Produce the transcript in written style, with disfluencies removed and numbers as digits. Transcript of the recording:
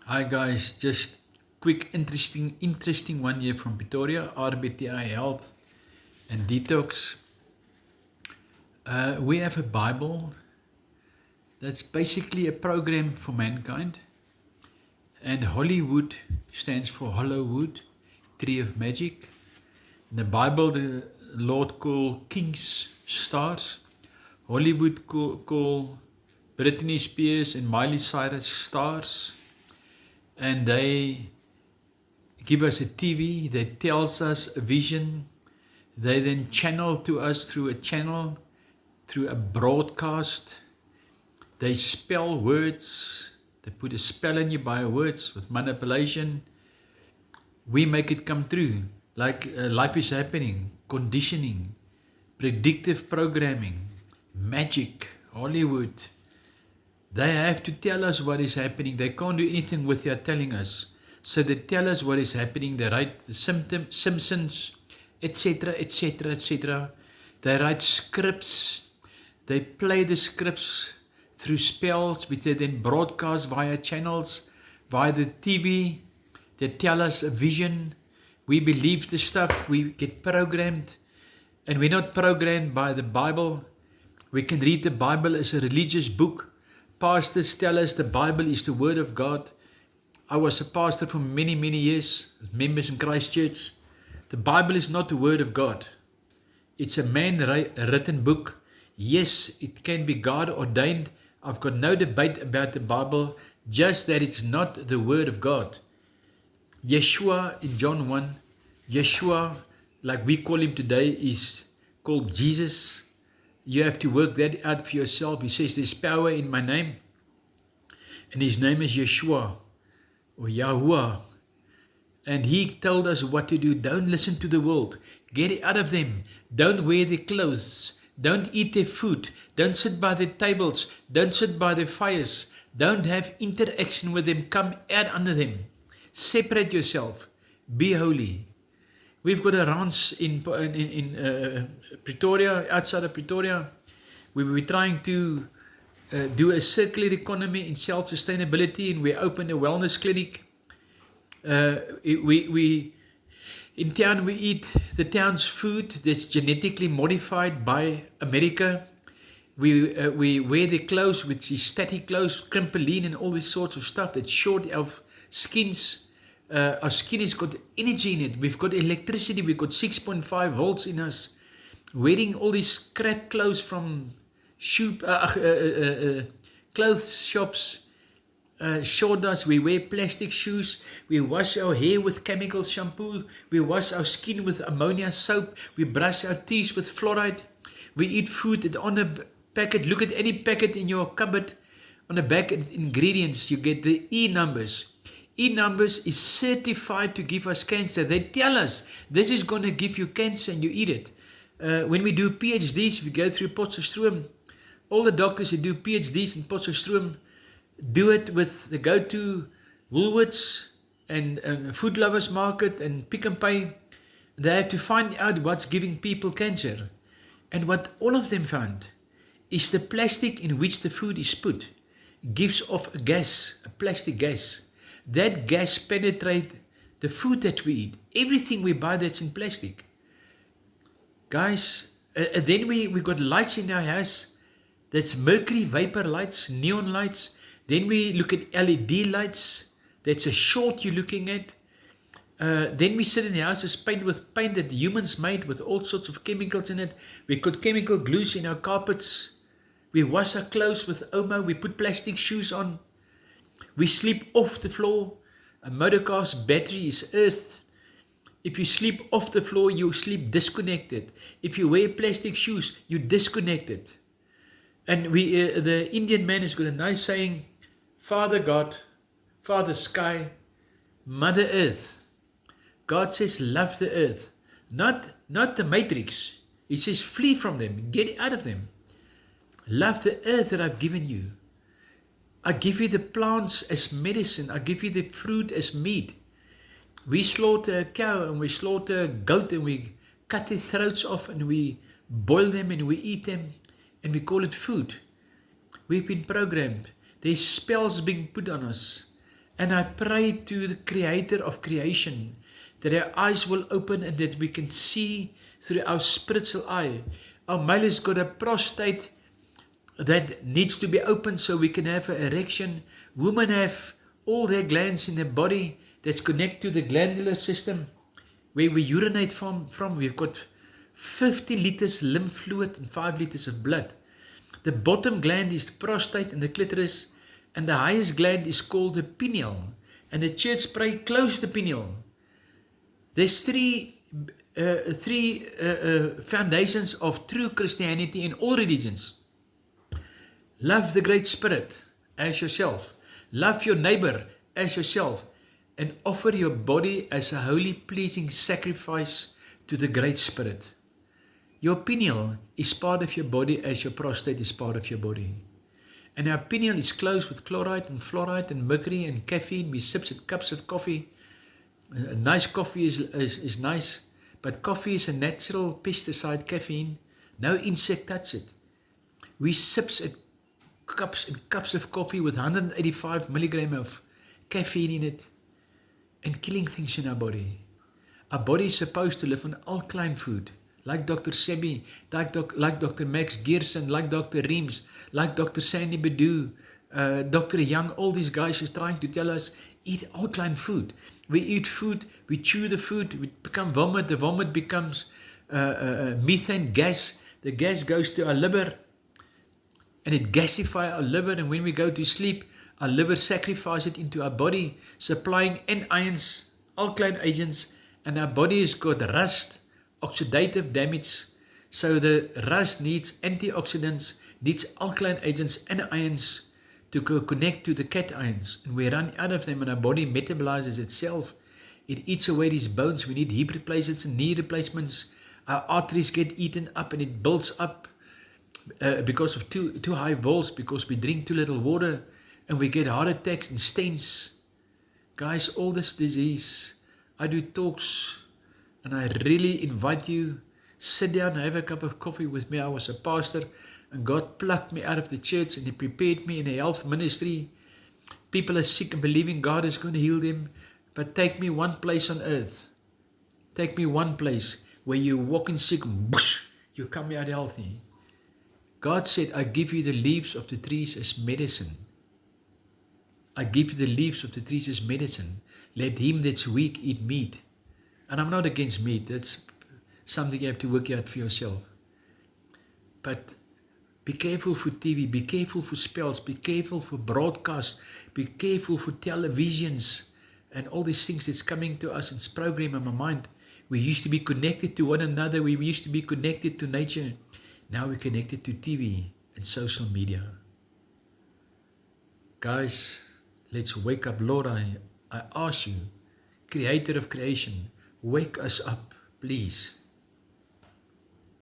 Hi guys, just quick interesting one here from Pretoria, RBTI Health and Detox. We have a Bible that's basically a program for mankind, and Hollywood stands for Hollowwood, Tree of Magic. In the Bible, the Lord called kings stars. Hollywood call Britney Spears and Miley Cyrus stars, and they give us a TV that tells us a vision. They then channel to us through a channel, through a broadcast. They spell words. They put a spell in you by words with manipulation. We make it come true. Like life is happening, conditioning, predictive programming, magic, Hollywood. They have to tell us what is happening. They can't do anything without telling us. So they tell us what is happening. They write the Simpsons, etc., etc., etc. They write scripts. They play the scripts through spells, which they then broadcast via channels, via the TV. They tell us a vision. We believe the stuff. We get programmed. And we're not programmed by the Bible. We can read the Bible as a religious book. Pastors tell us the Bible is the Word of God. I was a pastor for many, many years, members in Christ Church. The Bible is not the Word of God. It's a man-written book. Yes, it can be God ordained. I've got no debate about the Bible, just that it's not the Word of God. Yeshua in John 1, Yeshua, like we call him today, is called Jesus. You have to work that out for yourself. He says there's power in my name, and his name is Yeshua or Yahuwah. And he told us what to do. Don't listen to the world. Get out of them. Don't wear their clothes. Don't eat their food. Don't sit by their tables. Don't sit by their fires. Don't have interaction with them. Come out under them. Separate yourself. Be holy. We've got a ranch in Pretoria, outside of Pretoria. We're trying to do a circular economy in self-sustainability, and we opened a wellness clinic. We in town we eat the town's food that's genetically modified by America. We wear the clothes, which is static clothes, crimpoline and all this sorts of stuff that's short of skins. Our skin has got energy in it. We've got electricity. We've got 6.5 volts in us. Wearing all these crap clothes from clothes shops showed us. We wear plastic shoes. We wash our hair with chemical shampoo. We wash our skin with ammonia soap. We brush our teeth with fluoride. We eat food that on a packet. Look at any packet in your cupboard. On the back ingredients, you get the E numbers. E-numbers is certified to give us cancer. They tell us this is going to give you cancer and you eat it. When we do PhDs, we go through Potchefstroom. All the doctors who do PhDs in Potchefstroom do it with, they go to Woolworths and Food Lovers Market and Pick n Pay. They have to find out what's giving people cancer. And what all of them found is the plastic in which the food is put gives off a gas, a plastic gas. That gas penetrates the food that we eat. Everything we buy that's in plastic. Guys, then we got lights in our house. That's mercury vapor lights, neon lights. Then we look at LED lights. That's a short you're looking at. Then we sit in the houses painted with paint that humans made with all sorts of chemicals in it. We put chemical glues in our carpets. We wash our clothes with Omo. We put plastic shoes on. We sleep off the floor. A motorcar's battery is earthed. If you sleep off the floor, you sleep disconnected. If you wear plastic shoes, you're disconnected. And the Indian man has got a nice saying, Father God, Father Sky, Mother Earth. God says, love the earth. Not the matrix. He says, flee from them. Get out of them. Love the earth that I've given you. I give you the plants as medicine. I give you the fruit as meat. We slaughter a cow and we slaughter a goat and we cut their throats off and we boil them and we eat them and we call it food. We've been programmed. There's spells being put on us. And I pray to the Creator of creation that our eyes will open and that we can see through our spiritual eye. Our male has got a prostate that needs to be opened so we can have an erection. Women have all their glands in their body that's connected to the glandular system where we urinate from. We've got 50 liters lymph fluid and 5 liters of blood. The bottom gland is the prostate and the clitoris, and the highest gland is called the pineal. And the church pray, close the pineal. There's three foundations of true Christianity in all religions. Love the Great Spirit as yourself. Love your neighbor as yourself. And offer your body as a holy, pleasing sacrifice to the Great Spirit. Your pineal is part of your body as your prostate is part of your body. And our pineal is closed with chloride and fluoride and mercury and caffeine. We sip cups of coffee. A nice coffee is nice, but coffee is a natural pesticide, caffeine. No insect touch it. We sips at cups and cups of coffee with 185 milligram of caffeine in it and killing things in our body. Our body is supposed to live on alkaline food, like Dr. Sebi, like Dr. Max Gerson, like Dr. Reams, like Dr. Sandy Badu, Dr. Young. All these guys is trying to tell us, eat alkaline food. We eat food, we chew the food, we become vomit. The vomit becomes methane gas. The gas goes to our liver and it gasifies our liver. And when we go to sleep, our liver sacrifices it into our body, supplying anions, alkaline agents, and our body has got rust, oxidative damage. So the rust needs antioxidants, needs alkaline agents and ions to connect to the cations, and we run out of them and our body metabolizes itself. It eats away these bones. We need hip replacements and knee replacements. Our arteries get eaten up and it builds up because of too high volts, because we drink too little water, and we get heart attacks and stents. Guys, all this disease, I do talks and I really invite you, sit down, have a cup of coffee with me. I was a pastor and God plucked me out of the church and He prepared me in a health ministry. People are sick and believing God is going to heal them. But take me one place on earth. Take me one place where you walk in sick, you come out healthy. God said, I give you the leaves of the trees as medicine. I give you the leaves of the trees as medicine. Let him that's weak eat meat. And I'm not against meat. That's something you have to work out for yourself. But be careful for TV, be careful for spells, be careful for broadcasts, be careful for televisions and all these things that's coming to us. It's programmed in my mind. We used to be connected to one another. We used to be connected to nature. Now we're connected to TV and social media. Guys, let's wake up. Lord, I ask you, Creator of creation, wake us up, please.